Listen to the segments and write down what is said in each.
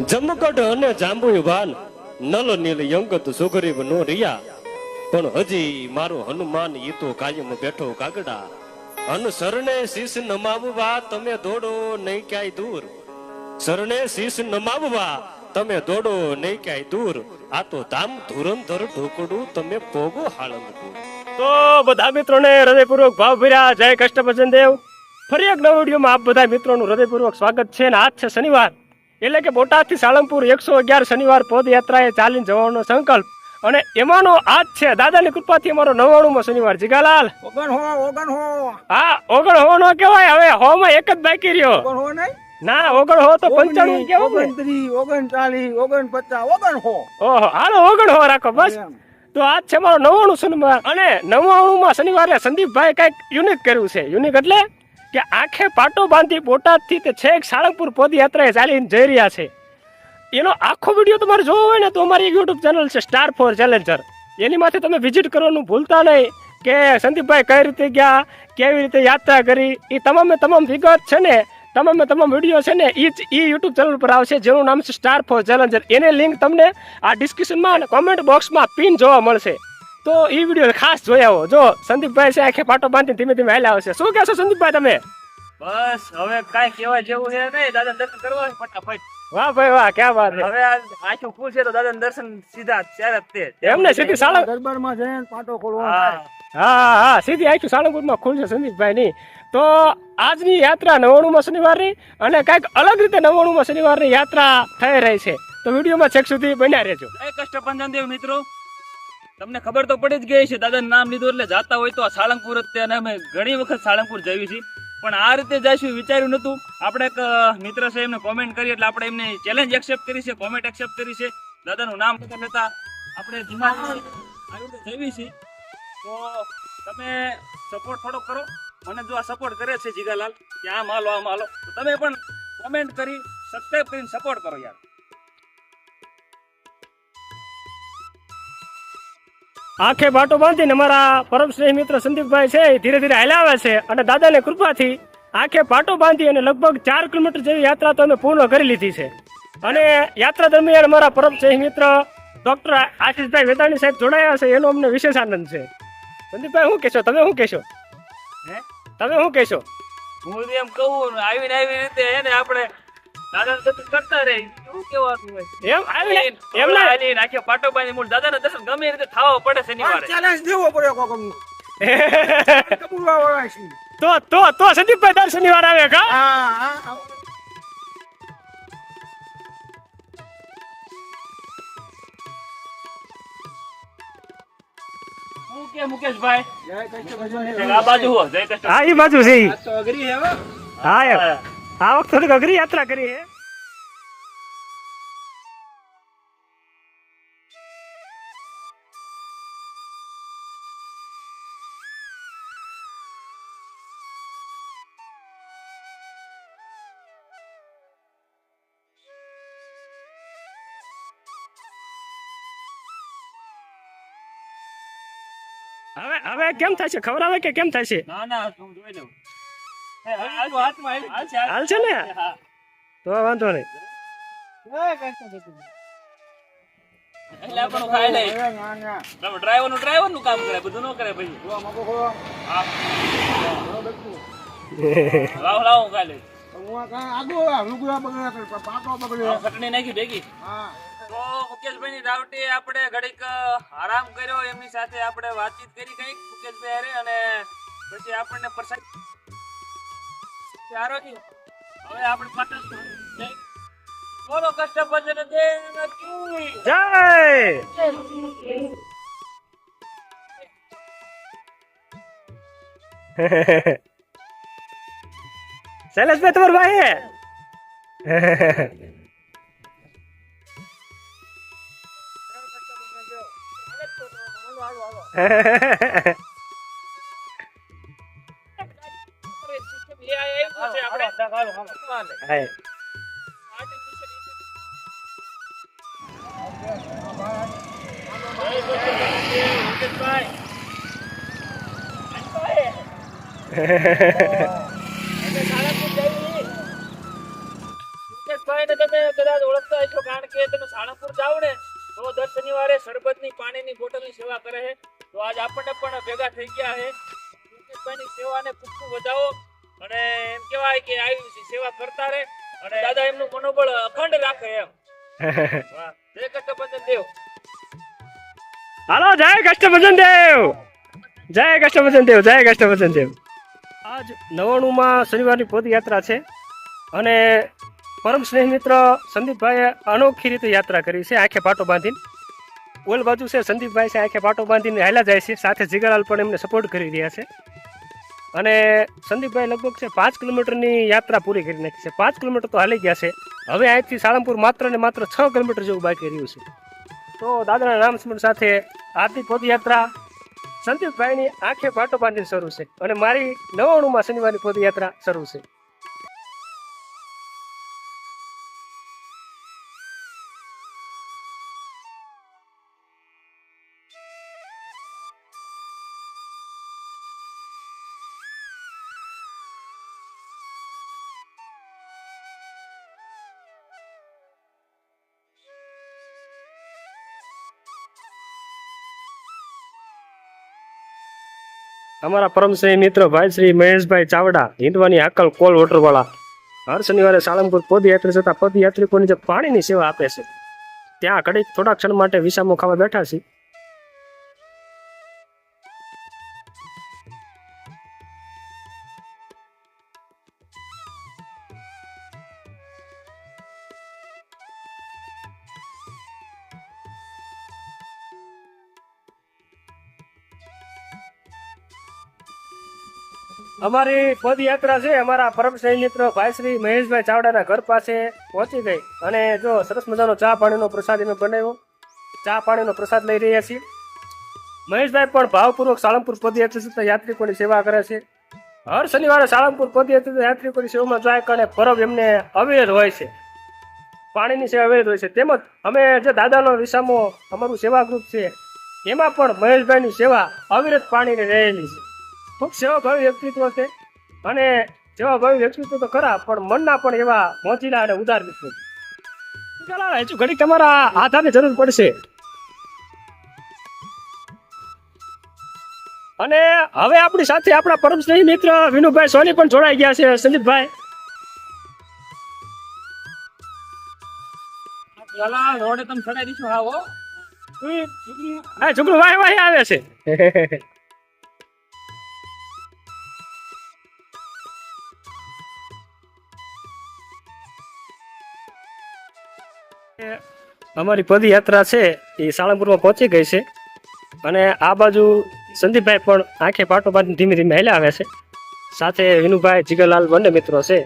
જમકડ અને જાંબુય van null નીલ યંગત સુગરીબ નો રિયા પણ હજી મારો હનુમાન ઈ તો કાયમ બેઠો કાગડા અન શરણે શીશ નમાવવા તમે દોડો નહીં ક્યાંય દૂર શરણે શીશ નમાવવા તમે દોડો નહીં ક્યાંય દૂર આ તો ધામ ધુરંધર ઢોકડું તમે પોગો હાળંગપુર. તો બધા મિત્રોને હૃદયપૂર્વક ભાવ ભર્યા જય કષ્ટભજન દેવ. ફરી એક નવા વિડીયોમાં આપ બધા મિત્રોનું હૃદયપૂર્વક સ્વાગત છે. અને આજ છે શનિવાર, એટલે કે બોટાદથી સાળંગપુર 111 શનિવાર પદયાત્રાએ ચાલીને જવાનો સંકલ્પ, અને એમાંનો આજ છે દાદાની કૃપાથી અમારો 99મો શનિવાર. જીગાલાલ હા, ઓગણ હો નો કહેવાય, હવે હો માં એક જ બાકી રહ્યો. ના, ઓગણ હો તો 95 કેવું, 39 49 ઓહો હાલો ઓગણ હો રાખો બસ. તો આજ છે મારો 99મો શનિવાર, અને 99માં શનિવારે સંદીપભાઈ કઈક યુનિક કર્યું છે. યુનિક એટલે કે આંખે પાટો બાંધી બોટાદથી તે છેક સાળંગપુર પદયાત્રાએ ચાલીને જઈ રહ્યા છે. એનો આખો વિડીયો તમારે જોવો હોય ને તો અમારી યુટ્યુબ ચેનલ છે સ્ટાર ફોર ચેલેન્જર, એની માથે તમે વિઝિટ કરવાનું ભૂલતા નહીં કે સંદીપભાઈ કઈ રીતે ગયા, કેવી રીતે યાત્રા કરી, એ તમામ વિગત છે ને, તમામ વિડીયો છે ને એ યુટ્યુબ ચેનલ પર આવશે, જેનું નામ છે સ્ટાર ફોર ચેલેન્જર. એની લિંક તમને આ ડિસ્ક્રિપ્શનમાં અને કોમેન્ટ બોક્સમાં પિન જોવા મળશે. તો એ વિડીયો ખાસ જોઈ આવો. જો સંદીપભાઈ છે આંખે પાટો બાંધી ધીમે ધીમે હાલ્યા આવશે. શું કહેશો સંદીપભાઈ તમે? બસ હવે કાઈ કહેવા જેવું છે નહીં, દાદા દર્શન કરવા ફટાફટ. વાહ ભાઈ વાહ, ક્યાં વાત છે. હવે આંખો ફૂલ છે તો દાદા દર્શન સીધા ત્યારે જ તે એમને સીધી સાળંગ દરબારમાં જઈને પાટો ખોલવાનો હા હા હા સીધી આખી સાળંગપુરમાં ખુલશે સંદીપભાઈ ની. તો આજની યાત્રા 99મા શનિવારની, અને કઈક અલગ રીતે 99મા શનિવારની યાત્રા થઈ રહી છે. તો વિડીયોમાં છેક સુધી બન્યા રહેજો. જય કષ્ટભંજન દેવ મિત્રો, તમને ખબર તો પડી જ ગઈ છે, દાદાનું નામ લીધું એટલે જાતા હોય તો આ સાળંગપુર જ તે, અને અમે ઘણી વખત સાળંગપુર જઈએ છીએ, પણ આ રીતે જઈશું વિચાર્યું નતું. આપણે એક મિત્ર છે, એમને કોમેન્ટ કરી એટલે આપણે એમને ચેલેન્જ એક્સેપ્ટ કરી છે, કોમેન્ટ એક્સેપ્ટ કરી છે. દાદાનું નામ લેતા આપણે ધીમા આવી રીતે જઈએ છીએ. તો તમે સપોર્ટ થોડો કરો મને. જો આ સપોર્ટ કરે છે જીગાલાલ કે આમ હાલો તો તમે પણ કોમેન્ટ કરી સબસ્ક્રાઇબ કરીને સપોર્ટ કરો યાર. આંખે બાટો બાંધીને અમારા પરમ સ્નેહી મિત્ર સંદીપભાઈ છે એ ધીરે ધીરે હાલ્યા છે, અને દાદાની કૃપાથી આંખે પાટો બાંધી અને લગભગ 4 કિલોમીટર જેવી યાત્રા તો અમે પૂર્ણ કરી લીધી છે. અને યાત્રા દરમિયાન અમારા પરમ સ્નેહી મિત્ર ડોક્ટર આશીષભાઈ વેદાણી સાહેબ જોડાયા છે, એનો અમને વિશેષ આનંદ છે. સંદીપભાઈ શું કહેશો? તમે શું કહેશો? તમે શું કહેશો? હું એમ કહું આવીને આવી રીતે એને આપણે દાદાને દર્શન કરતા રહી, શું કહેવાનું હોય એમ આવીને એમને આલી નાખ્યો પાટો બાંધી મૂળ દાદાના દર્શન ગમે એ રીતે થવા પડે શનિવારે. ચેલેન્જ દેવો પડે કોકમનો. કબૂલવા વાળા છે. તો સંદીપભાઈ દર શનિવાર આવે કા? હા હું કે મુકેશભાઈ જય કષ્ટભંજન. આ બાજુ હો જય કષ્ટ. હા એ બાજુ છે ઈ. આ તો અઘરી હે હો. હા યાર, આ વખતે થોડીક અઘરી યાત્રા કરી છે. હવે કેમ થાય છે? ખબર આવે કે કેમ થાય છે? ના ના હું જોઈ લઉં. આજુ હાથમાં હાલ છે ને? હા. તો વાંધો નહીં. જય કષ્ટભંજન. એટલે આપણું ખાઈ લે. ના. ડ્રાઈવર નું કામ કરે, બધું ન કરે ભાઈ. જો મકો ખોલો. હા બરોબર છે. લાવ હું ખાઈ લઈશ. હું આ કાંઈ આગો લુગડા બગડ્યા કરે, પાટો બગડ્યો. ખટણી નાખી ભેગી. હા. તો મુકેશભાઈ ની રાવટે આપણે ઘડીક આરામ કર્યો, એમની સાથે આપણે વાતચીત કરી કઈક મુકેશભાઈ હારે, અને પછી આપણને પ્રસાદ સારો થયો. હવે આપણે પાટણ બોલો કષ્ટભંજન દેવ કી જય. શૈલેષભાઈ તમારો ભાઈ હે? હાય. સંદીપભાઈ ને તમે કદાચ ઓળખતા હશો, કારણ કે તમે સાળંગપુર જાઓ ને તો દર શનિવારે શરબતની પાણીની બોટલની સેવા કરે છે. તો આજ આપણને પણ ભેગા થઈ ગયા છે. સંદીપભાઈની સેવાને ખૂબ વધાવો અને એમ કહેવાય કે આવી સેવા કરતા રહે અને દાદા એમનું મનોબળ અખંડ રાખે એમ. વાહ, જય કષ્ટભંજન દેવ. હાલો, જય કષ્ટભંજન દેવ, જય કષ્ટભંજન દેવ, જય કષ્ટભંજન દેવ. આજ 99માં શનિવારની પદયાત્રા છે અને પરમ સ્નેહ મિત્ર સંદીપભાઈએ અનોખી રીતે યાત્રા કરી છે, આંખે પાટો બાંધીને. ઓલ બાજુ છે સંદીપભાઈ છે, આંખે પાટો બાંધીને હાલ્યા જાય છે, સાથે જીગરલાલ પણ એમને સપોર્ટ કરી રહ્યા છે. અને સંદીપભાઈ લગભગ છે 5 કિલોમીટરની યાત્રા પૂરી કરી નાખી છે. 5 કિલોમીટર તો હાલી ગયા છે. હવે અહીંથી સાળંગપુર માત્ર ને માત્ર 6 કિલોમીટર જેવું બાકી રહ્યું છે. તો દાદાના નામ સ્મરણ સાથે આજની પદયાત્રા સંદીપભાઈની આંખે પાટો બાંધીને શરૂ છે અને મારી 99માં શનિવારની પદયાત્રા શરૂ છે. અમારા પરમશ્રી મિત્ર ભાઈ શ્રી મહેશભાઈ ચાવડા, હિંદવાની હાકલ કોલ વોટરવાળા, હર શનિવારે સાળંગપુર પદયાત્રા જતા પદયાત્રિકોની જે પાણીની સેવા આપે છે, ત્યાં ઘડીક થોડા ક્ષણ માટે વિસામો ખાવા બેઠા છીએ. અમારી પદયાત્રા છે અમારા પરમ સ્નેહી મિત્ર ભાઈ શ્રી મહેશભાઈ ચાવડાના ઘર પાસે પહોંચી ગઈ અને જો સરસ મજાનો ચા પાણીનો પ્રસાદ અમે બનાવ્યો. ચા પાણીનો પ્રસાદ લઈ રહ્યા છીએ. મહેશભાઈ પણ ભાવપૂર્વક સાળંગપુર પદયાત્રા જતા યાત્રિકોની સેવા કરે છે. હર શનિવારે સાળંગપુર પદયાત્રા યાત્રિકોની સેવામાં જાય અને પરબ એમને અવેર હોય છે, પાણીની સેવા અવેર હોય છે. તેમજ અમે જે દાદાનો વિસામો અમારું સેવા ગ્રુપ છે એમાં પણ મહેશભાઈની સેવા અવિરત પાણીની રહેલી છે. ખૂબ સેવાભાવી વ્યક્તિત્વ છે અને સેવાભાવી વ્યક્તિત્વ તો ખરા, પણ મનના પણ એવા મોચીલા અને ઉદાર મિત્રો. હજુ ઘડીક તમારા આધારની જરૂર પડશે. અને હવે આપણી સાથે આપણા પરમ સ્નેહી મિત્ર વિનુભાઈ સોની પણ જોડાઈ ગયા છે. સંદીપભાઈ રોડે તમે ચડાઈ દઈશું. હા હો, છોકરું વાહી વાહી આવે છે. અમારી પદયાત્રા છે એ સાળંગપુરમાં પહોંચી ગઈ છે અને આ બાજુ સંદીપભાઈ પણ આંખે પાટો બાંધીને ધીમે ધીમે હાલ્યા આવે છે. સાથે વિનુભાઈ, જીગરલાલ બંને મિત્રો છે.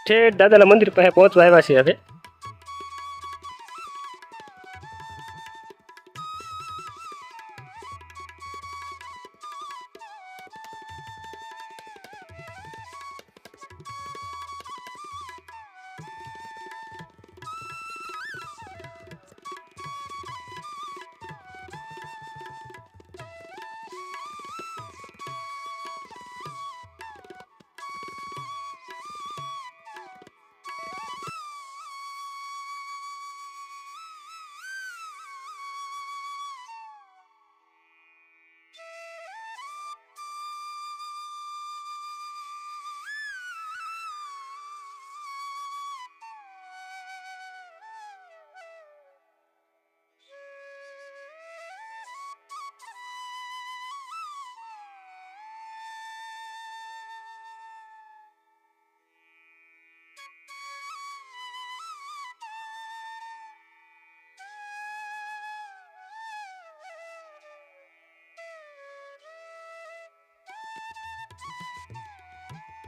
ઠેઠ દાદાના મંદિર પાસે પહોંચવા આવ્યા છે હવે.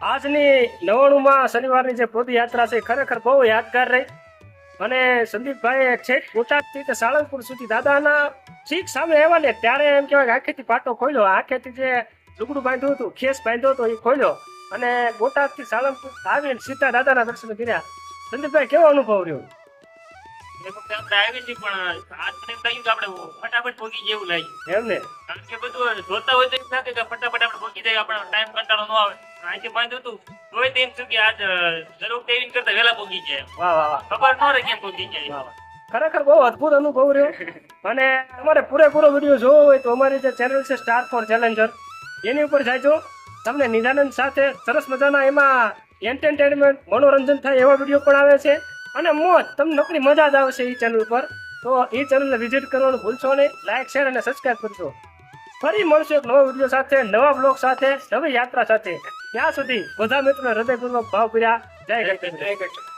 આજની 99માં શનિવારની જે પદયાત્રા છે ખરેખર બહુ યાદગાર રહી. અને સંદીપભાઈએ છેક બોટાદથી તે સાળંગપુર સુધી દાદાના ઠીક સામે આવ્યા ને ત્યારે એમ કહેવાય કે આંખેથી પાટો ખોલ્યો, આંખેથી જે લુગડું બાંધ્યું હતું, ખેસ બાંધ્યો હતો એ ખોલ્યો અને બોટાદથી સાળંગપુર આવીને સીધા દાદાના દર્શન કર્યા. સંદીપભાઈ, કેવો અનુભવ રહ્યો? એ વખતે આપણે આવી છીએ પણ આજ મને એમ લાગ્યું કે આપણે ફટાફટ પહોંચી જેવું લાગ્યું. એમ ને? કારણ કે બધું જોતા હોય તો એમ લાગે કે ફટાફટ આપણે પહોંચી જાય, આપણો ટાઈમ કંટાળો ન આવે. અહીંથી બાંધ્યું હતું તોય તેમ થયું કે આજ જરૂર તેવી કરતા વહેલા પહોંચી જાય વાહ વાહ વાહ ખબર ન રહે કેમ પહોંચી જાય વાહ, વાહ. ખરેખર બહુ અદભુત અનુભવ રહ્યો અને તમારે પૂરેપૂરો વિડીયો જોવો હોય તો અમારી જે ચેનલ છે સ્ટાર ફોર ચેલેન્જર એની ઉપર જાયજો. તમને નિદાનંદ સાથે સરસ મજાના એમાં એન્ટરટેનમેન્ટ મનોરંજન થાય એવા વિડીયો પણ આવે છે અને મોજ તમને નોકરી મજા જ આવશે એ ચેનલ પર. તો એ ચેનલને વિઝિટ કરવાનું ભૂલશો નહીં. લાઈક શેર અને સબસ્ક્રાઈબ કરજો. ફરી મળશું એક નવો વિડીયો સાથે, નવા બ્લોગ સાથે, નવી યાત્રા સાથે. ત્યાં સુધી બધા મિત્રોને હૃદયપૂર્વક ભાવભર્યા જય ગણેશ.